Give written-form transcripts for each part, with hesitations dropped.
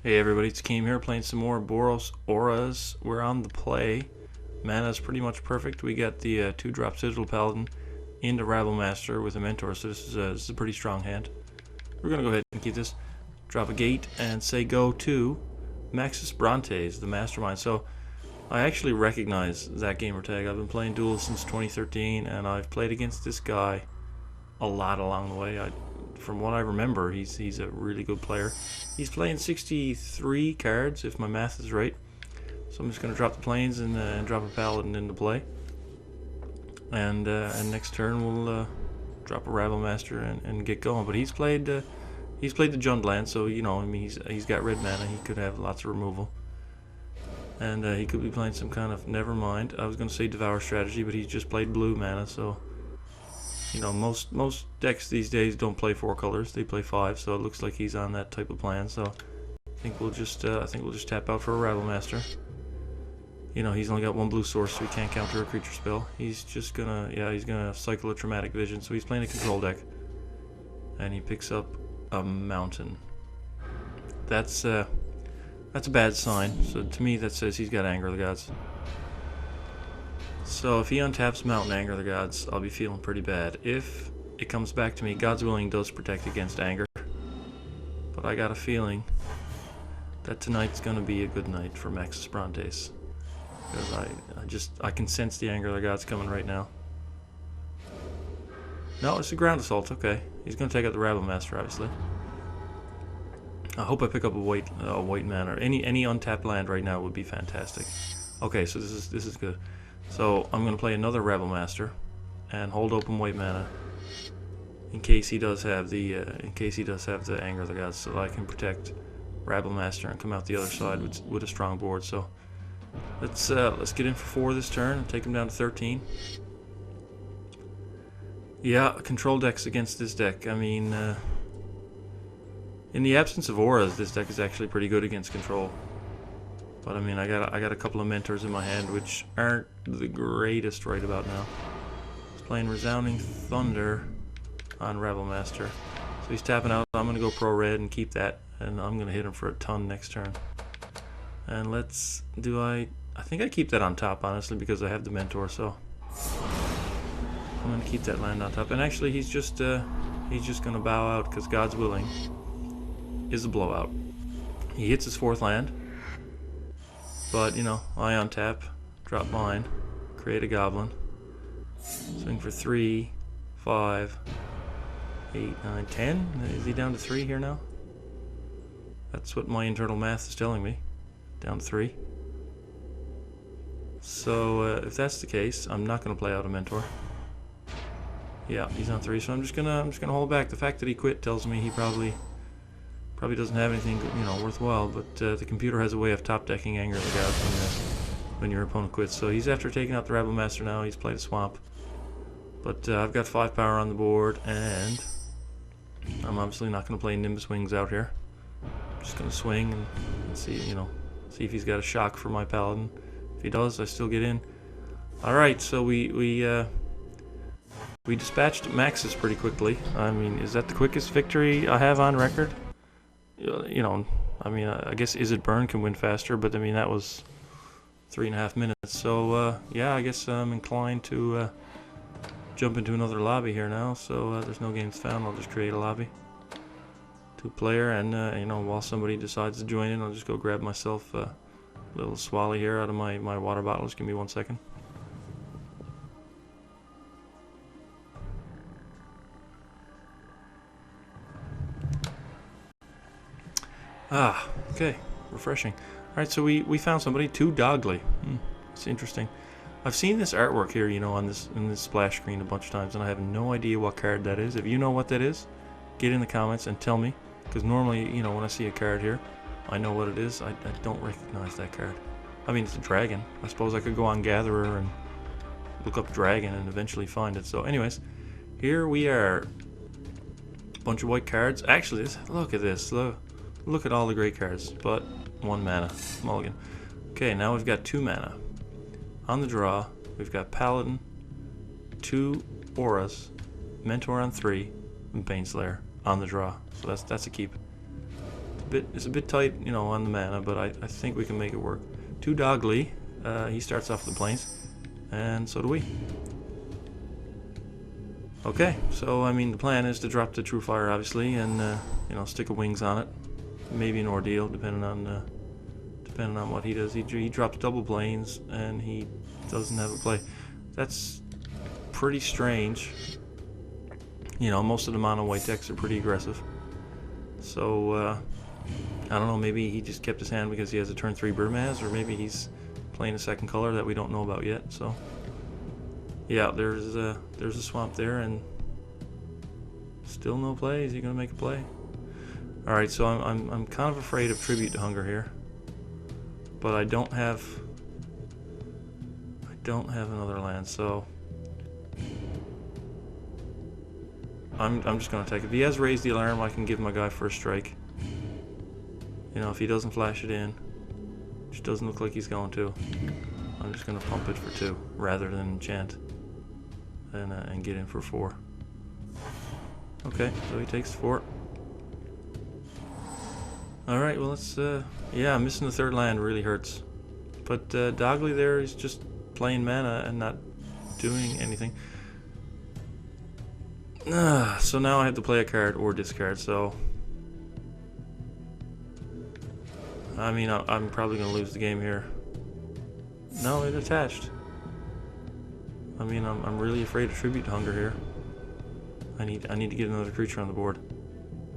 Hey everybody, it's Hakeem here playing some more Boros Auras. We're on the play. Mana's pretty much perfect. We got the 2-drop Citadel Paladin into Rabble Master with a Mentor, so this is a pretty strong hand. We're going to go ahead and keep this. Drop a gate and say go to Maxis Brontes, the Mastermind. So I actually recognize that gamer tag. I've been playing duels since 2013 and I've played against this guy a lot along the way. From what I remember, he's a really good player. He's playing 63 cards, if my math is right. So I'm just going to drop the planes and drop a paladin into play. And next turn we'll drop a Rabble Master and get going. But he's played the Jundland, so you know, I mean, he's got red mana. He could have lots of removal, and he could be playing some kind of never mind. I was going to say Devour strategy, but he's just played blue mana, so. You know, most decks these days don't play 4 colors; they play 5. So it looks like he's on that type of plan. So I think we'll just tap out for a Rabble Master. You know, he's only got 1 blue source, so he can't counter a creature spell. He's just gonna cycle a Traumatic Vision. So he's playing a control deck, and he picks up a mountain. That's a bad sign. So to me, that says he's got Anger of the Gods. So if he untaps Mountain Anger of the Gods, I'll be feeling pretty bad. If it comes back to me, God's Willing does protect against anger. But I got a feeling that tonight's going to be a good night for Maxis Brontes. Because I can sense the Anger of the Gods coming right now. No, it's a Ground Assault, okay. He's going to take out the Rabble Master, obviously. I hope I pick up a white mana. Any untapped land right now would be fantastic. Okay, so this is good. So I'm going to play another Rabble Master and hold open white mana in case he does have the Anger of the Gods, so I can protect Rabble Master and come out the other side with a strong board. So let's get in for 4 this turn and take him down to 13. Yeah, control decks against this deck. I mean, in the absence of auras, this deck is actually pretty good against control. But I mean, I got a couple of mentors in my hand which aren't the greatest right about now. He's playing Resounding Thunder on Rabble Master, so he's tapping out. I'm gonna go pro red and keep that, and I'm gonna hit him for a ton next turn. And I think I keep that on top, honestly, because I have the mentor. So I'm gonna keep that land on top. And actually, he's just gonna bow out because God's Willing is a blowout. He hits his 4th land. But, you know, I untap, drop mine, create a goblin, swing for 3, 5, 8, 9, 10. Is he down to 3 here now? That's what my internal math is telling me. Down to 3. So, if that's the case, I'm not going to play out a mentor. Yeah, he's on 3, so I'm just gonna hold back. The fact that he quit tells me he probably doesn't have anything, you know, worthwhile, but the computer has a way of top-decking Anger of the Gods when your opponent quits. So he's after taking out the Rabble Master now. He's played a swamp. But I've got 5 power on the board, and I'm obviously not going to play Nimbus Wings out here. I'm just going to swing and see if he's got a shock for my Paladin. If he does, I still get in. Alright, so we dispatched Maxis pretty quickly. I mean, is that the quickest victory I have on record? You know, I mean, I guess Is It Burn can win faster, but I mean, that was 3.5 minutes. So, yeah, I guess I'm inclined to jump into another lobby here now. So, there's no games found. I'll just create a lobby. 2-player, and, you know, while somebody decides to join in, I'll just go grab myself a little swally here out of my water bottle. Just give me 1 second. Ah, okay, refreshing. Alright, so we found somebody, 2 Dogly. It's interesting. I've seen this artwork here, you know, in this splash screen a bunch of times, and I have no idea what card that is. If you know what that is, get in the comments and tell me, because normally, you know, when I see a card here, I know what it is. I don't recognize that card. I mean, it's a dragon. I suppose I could go on Gatherer and look up dragon and eventually find it. So anyways, here we are. Bunch of white cards. Actually, look at this. Look at all the great cards, but 1 mana. Mulligan. Okay, now we've got 2 mana. On the draw, we've got Paladin, 2 Auras, Mentor on 3, and Baneslayer on the draw. So that's a keep. it's a bit tight, you know, on the mana, but I think we can make it work. 2 Dogly. He starts off the plains, and so do we. Okay, so I mean the plan is to drop the True Fire, obviously, and you know, stick a wings on it. Maybe an ordeal, depending on what he does. He drops double plains, and he doesn't have a play. That's pretty strange. You know, most of the mono white decks are pretty aggressive. So I don't know. Maybe he just kept his hand because he has a turn 3 Burmaz, or maybe he's playing a second color that we don't know about yet. So yeah, there's a swamp there, and still no play. Is he gonna make a play? All right, so I'm kind of afraid of Tribute to Hunger here, but I don't have another land, so I'm just gonna take it. If he has raised the alarm, I can give my guy first strike. You know, if he doesn't flash it in, which doesn't look like he's going to, I'm just gonna pump it for 2 rather than enchant and get in for 4. Okay, so he takes 4. All right, well let's yeah, missing the 3rd land really hurts, but Dogly there is just playing mana and not doing anything. So now I have to play a card or discard, so I mean I'm probably gonna lose the game here. No, it attached. I mean I'm really afraid of Tribute to Hunger here. I need to get another creature on the board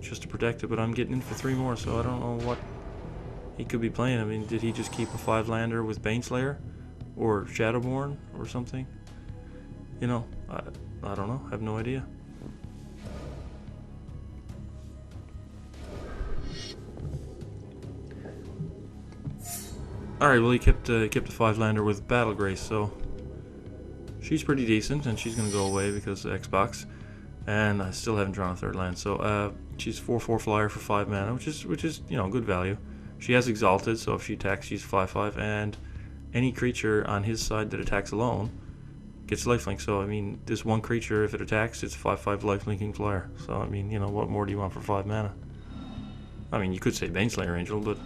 just to protect it, but I'm getting in for 3 more, so I don't know what he could be playing. I mean, did he just keep a 5-lander with Baneslayer or Shadowborn or something? You know, I don't know. I have no idea. All right, well he kept a 5-lander with Battle Grace, so she's pretty decent, and she's gonna go away because of Xbox. And I still haven't drawn a 3rd land, so she's 4/4 flyer for 5 mana, which is you know, good value. She has Exalted, so if she attacks, she's 5/5, and any creature on his side that attacks alone gets lifelink. So I mean, this one creature, if it attacks, it's 5/5 lifelinking flyer. So I mean, you know, what more do you want for 5 mana? I mean, you could say Baneslayer Angel, but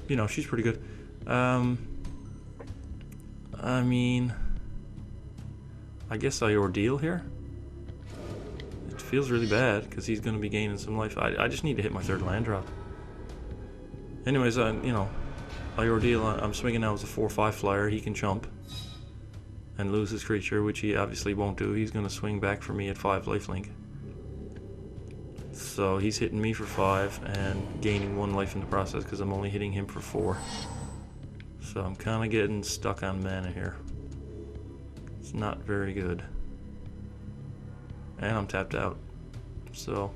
you know, she's pretty good. I mean, I guess I ordeal here. It feels really bad because he's going to be gaining some life. I just need to hit my 3rd land drop. Anyways, you know, I ordeal. I'm swinging now as a 4/5 flyer. He can chump and lose his creature, which he obviously won't do. He's going to swing back for me at 5 lifelink. So he's hitting me for 5 and gaining 1 life in the process because I'm only hitting him for 4. So I'm kind of getting stuck on mana here. It's not very good. And I'm tapped out. So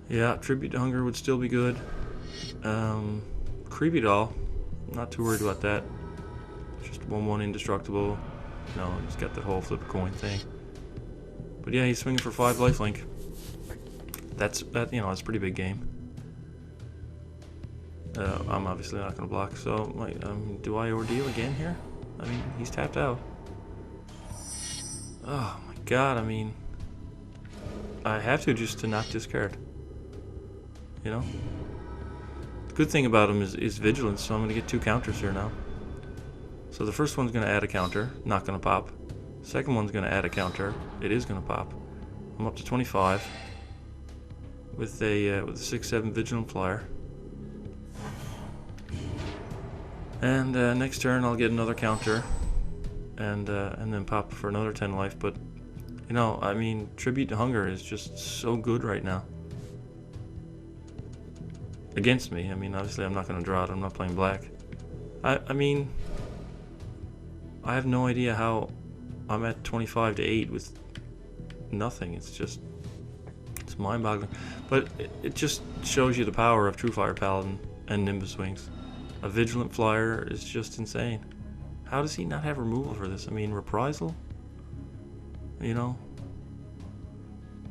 yeah, Tribute to Hunger would still be good. Creepy Doll, not too worried about that. Just 1/1 indestructible. No, he's got that whole flip a coin thing. But yeah, he's swinging for 5 lifelink. You know, that's a pretty big game. I'm obviously not going to block, so do I ordeal again here? I mean, he's tapped out. Oh my god, I mean, I have to just to not discard. You know? The good thing about him is vigilance, so I'm going to get 2 counters here now. So the first one's going to add a counter, not going to pop. The second one's going to add a counter, it is going to pop. I'm up to 25 with a 6/7 vigilant flyer. And next turn I'll get another counter and then pop for another 10 life. But you know, I mean, Tribute to Hunger is just so good right now against me. I mean, obviously I'm not going to draw it. I'm not playing black. I mean, I have no idea how I'm at 25 to 8 with nothing. It's mind-boggling. But it just shows you the power of True Fire Paladin and Nimbus Wings. A Vigilant Flyer is just insane. How does he not have removal for this? I mean, Reprisal? You know?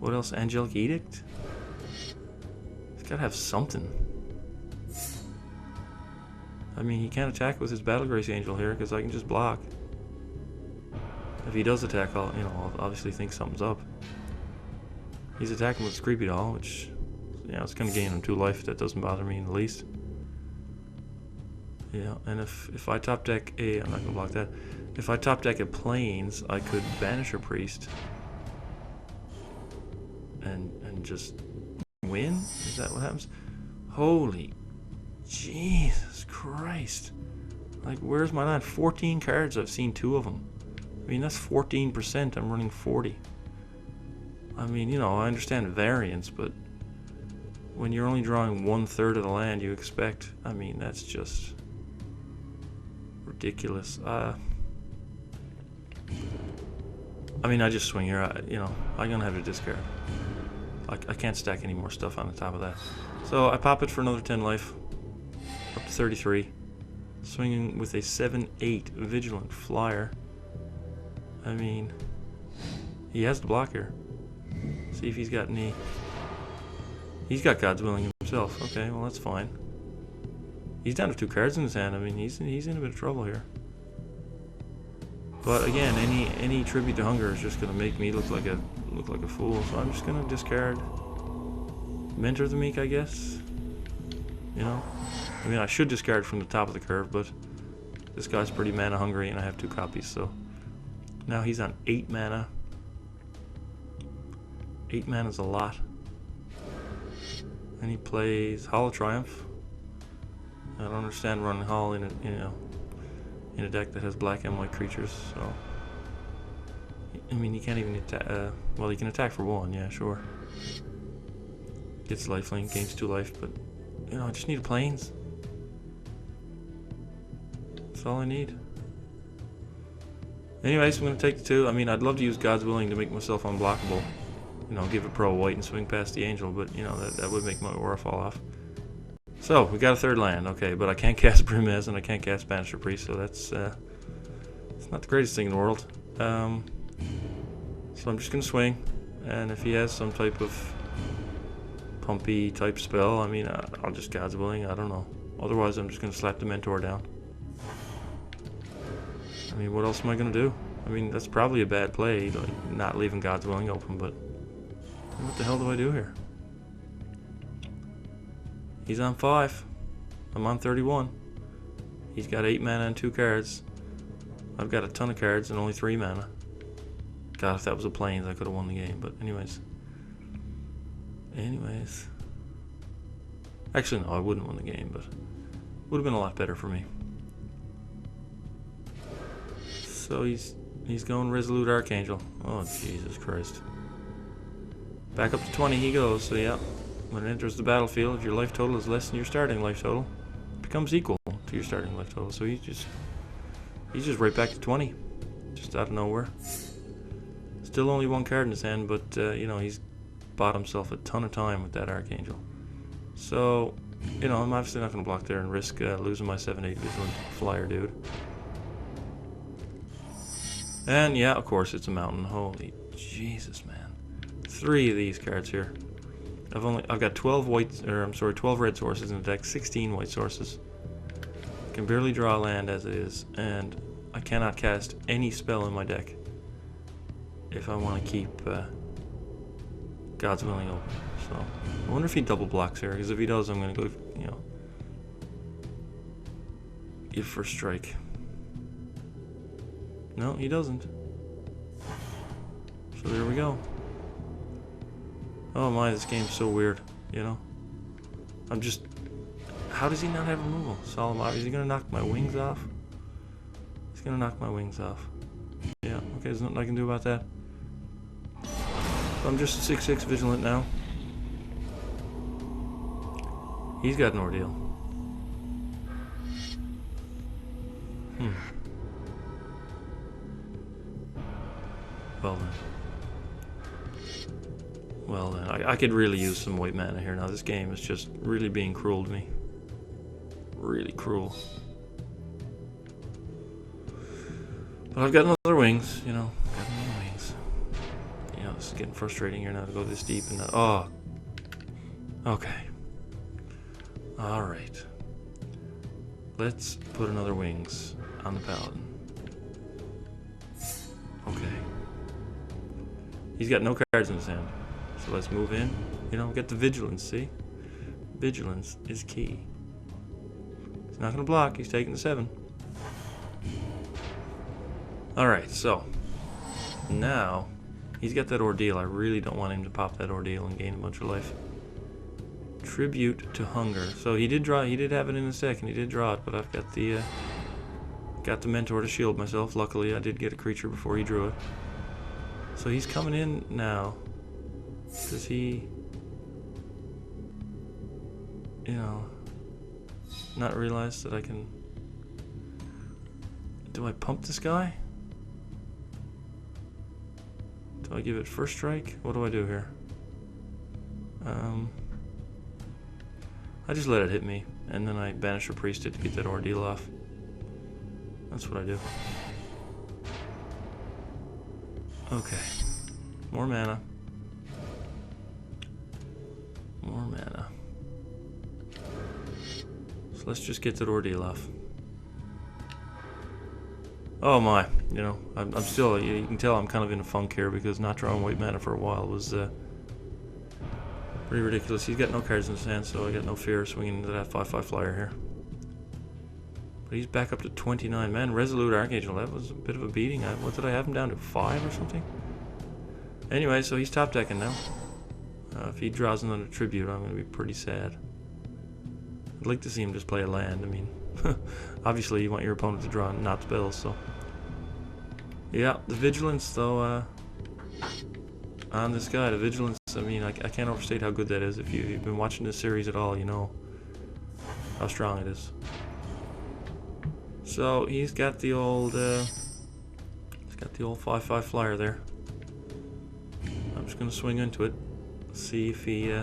What else? Angelic Edict? He's gotta have something. I mean, he can't attack with his Battle Grace Angel here because I can just block. If he does attack, I'll obviously think something's up. He's attacking with his Creepy Doll, which is Yeah, it's gonna gain him 2 life. That doesn't bother me in the least. Yeah, and if I top deck a, I'm not gonna block that. If I top deck a Plains, I could banish a Priest and just win. Is that what happens? Holy Jesus Christ! Like, where's my land? 14 cards. I've seen 2 of them. I mean, that's 14%. I'm running 40. I mean, you know, I understand variance, but when you're only drawing 1/3 of the land you expect, I mean, that's just ridiculous. I mean, I just swing here. You know, I'm gonna have to discard. I can't stack any more stuff on the top of that. So I pop it for another 10 life, up to 33. Swinging with a 7/8 Vigilant Flyer. I mean, he has the block here. See if he's got any. He's got God's Willing himself. Okay, well that's fine. He's down to 2 cards in his hand. I mean, he's in a bit of trouble here. But again, any tribute to hunger is just gonna make me look like a fool. So I'm just gonna discard Mentor the Meek, I guess. You know, I mean, I should discard from the top of the curve, but this guy's pretty mana hungry, and I have 2 copies. So now he's on 8 mana. 8 mana is a lot. And he plays Hall of Triumph. I don't understand running Hall in a deck that has black and white creatures. So I mean, he can't even attack. Well, he can attack for 1. Yeah, sure. Gets lifelink, gains 2 life, but you know, I just need a Plains. That's all I need. Anyways, I'm gonna take the 2. I mean, I'd love to use God's Willing to make myself unblockable. You know, give it pro white and swing past the Angel, but you know, that would make my aura fall off. So we got a 3rd land, okay, but I can't cast Brimez and I can't cast Banisher Priest, so that's it's not the greatest thing in the world. So I'm just gonna swing, and if he has some type of pumpy type spell, I mean, I'll just God's Willing. I don't know. Otherwise, I'm just gonna slap the Mentor down. I mean, what else am I gonna do? I mean, that's probably a bad play, like not leaving God's Willing open, but what the hell do I do here? He's on 5. I'm on 31. He's got 8 mana and 2 cards. I've got a ton of cards and only 3 mana. God, if that was a Plains, I could have won the game. But anyways. Actually, no, I wouldn't win the game, but would have been a lot better for me. So he's going Resolute Archangel. Oh, Jesus Christ. Back up to 20 he goes, so yeah. When it enters the battlefield, if your life total is less than your starting life total, it becomes equal to your starting life total. So he's just right back to 20, just out of nowhere. Still only 1 card in his hand, but you know, he's bought himself a ton of time with that Archangel. So, you know, I'm obviously not going to block there and risk losing my 7/8 Vigilant Flyer dude. And yeah, of course, it's a mountain. Holy Jesus, man! 3 of these cards here. I've got 12 red sources in the deck, 16 white sources. I can barely draw land as it is, and I cannot cast any spell in my deck if I want to keep God's Willing open. So I wonder if he double blocks here, because if he does, I'm gonna go, you know, give first strike. No, he doesn't. So there we go. Oh my, this game's so weird, you know? I'm just... How does he not have removal? Solemn, is he gonna knock my wings off? He's gonna knock my wings off. Yeah, okay, there's nothing I can do about that. So I'm just a 6/6 Vigilant now. He's got an Ordeal. Well then, I could really use some white mana here now. This game is just really being cruel to me. Really cruel. But I've got another wings, you know. Got another wings. You know, this is getting frustrating here now to go this deep and oh. Okay. Alright. Let's put another wings on the Paladin. Okay. He's got no cards in his hand. So let's move in You know, get the vigilance, see? Vigilance is key. He's not going to block. He's taking the 7. Alright, so now he's got that ordeal. I really don't want him to pop that ordeal and gain a bunch of life. Tribute to hunger. So he did draw. He did have it in a second. He did draw it, but I've got the mentor to shield myself. Luckily, I did get a creature before he drew it. So he's coming in now. Does he, you know, not realize that I can? Do I pump this guy? Do I give it first strike? What do I do here? I just let it hit me, and then I banish or priest it to get that ordeal off. That's what I do. Okay. More mana. More mana. So let's just get that ordeal off. Oh my, you know, I'm still, you can tell I'm kind of in a funk here because not drawing white mana for a while was pretty ridiculous. He's got no cards in his hand, so I got no fear of swinging into that 5/5 flyer here. But he's back up to 29. Man, Resolute Archangel, that was a bit of a beating. What did I have him down to, 5 or something? Anyway, so he's top decking now. If he draws another tribute, I'm going to be pretty sad. I'd like to see him just play a land. I mean, obviously you want your opponent to draw not spells, so. Yeah, the vigilance though, on this guy, the vigilance, I mean, I can't overstate how good that is. If you've been watching this series at all, you know how strong it is. So he's got the old 5/5 flyer there. I'm just gonna swing into it, see if he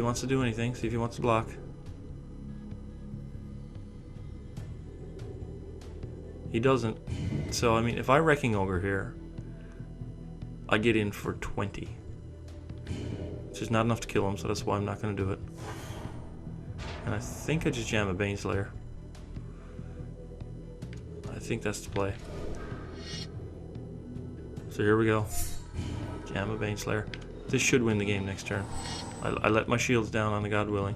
wants to do anything, see if he wants to block. He doesn't. So I mean, if I Wrecking Ogre here, I get in for 20. Which is not enough to kill him, so that's why I'm not gonna do it. And I think I just jam a Baneslayer. I think that's the play. So here we go. Jam a Baneslayer. This should win the game next turn. I let my shields down on the God Willing.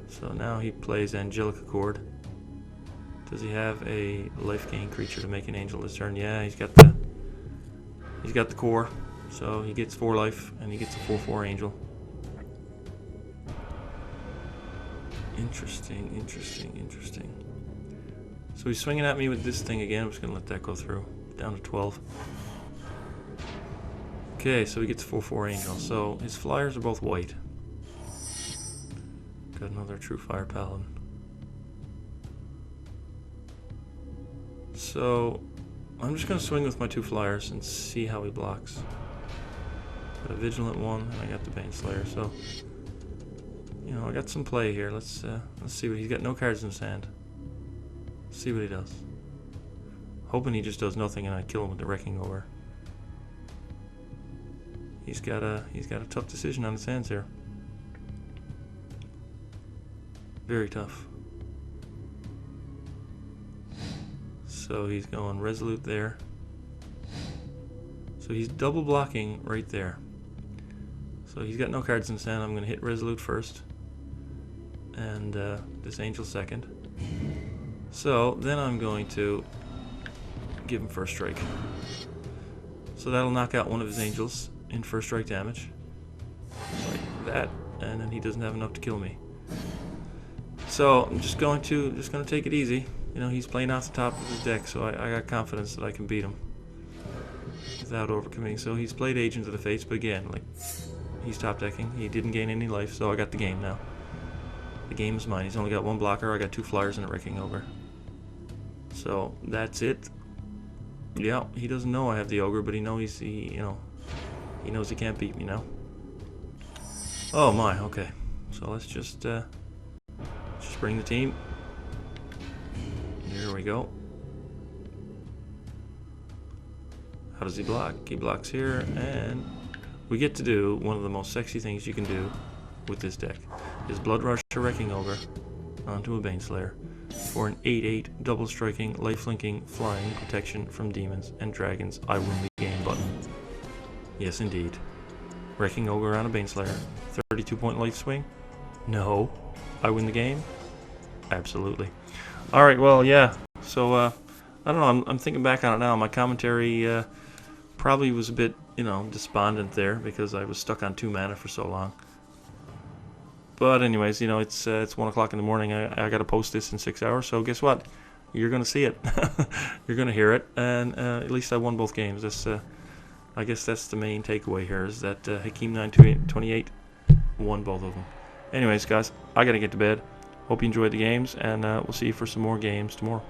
So now he plays Angelic Accord. Does he have a life gain creature to make an angel this turn? Yeah, he's got the core. So he gets 4 life and he gets a 4/4 angel. Interesting, interesting, interesting. So he's swinging at me with this thing again. I'm just going to let that go through. Down to 12. Okay, so he gets 4/4 angel. So his flyers are both white. Got another True Fire Paladin. So I'm just going to swing with my 2 flyers and see how he blocks. Got a Vigilant 1 and I got the Baneslayer. So, you know, I got some play here. Let's see what he's got. No cards in his hand. Let's see what he does. Hoping he just does nothing and I kill him with the Wrecking Ogre. He's got a tough decision on his hands here. Very tough. So he's going Resolute there. So he's double blocking right there. So he's got no cards in his hand. I'm going to hit Resolute first. And this Angel second. So then I'm going to give him first strike. So that'll knock out one of his Angels in first strike damage. Like that. And then he doesn't have enough to kill me. So I'm just going to take it easy. You know, he's playing off the top of his deck, so I got confidence that I can beat him without overcommitting. So he's played Agent of the Fates, but again, like, he's top decking. He didn't gain any life, so I got the game now. The game is mine. He's only got 1 blocker. I got 2 flyers and a Wrecking Ogre. So that's it. Yeah, he doesn't know I have the Ogre, but he knows he knows he can't beat me now. Oh my, okay. So let's just bring the team. Here we go. How does he block? He blocks here, and we get to do one of the most sexy things you can do with this deck. Is Blood Rush to Wrecking Ogre onto a Baneslayer for an 8/8 double striking, life-linking, flying protection from demons and dragons. I win the game button. Yes, indeed. Wrecking Ogre on a Baneslayer. 32-point life swing? No. I win the game? Absolutely. Alright, well, yeah. So, I don't know. I'm thinking back on it now. My commentary probably was a bit, despondent there because I was stuck on 2 mana for so long. But anyways, it's 1 o'clock in the morning. I got to post this in 6 hours. So guess what? You're going to see it. You're going to hear it. And at least I won both games. I guess that's the main takeaway here is that Hakeem 928 won both of them. Anyways, guys, I got to get to bed. Hope you enjoyed the games, and we'll see you for some more games tomorrow.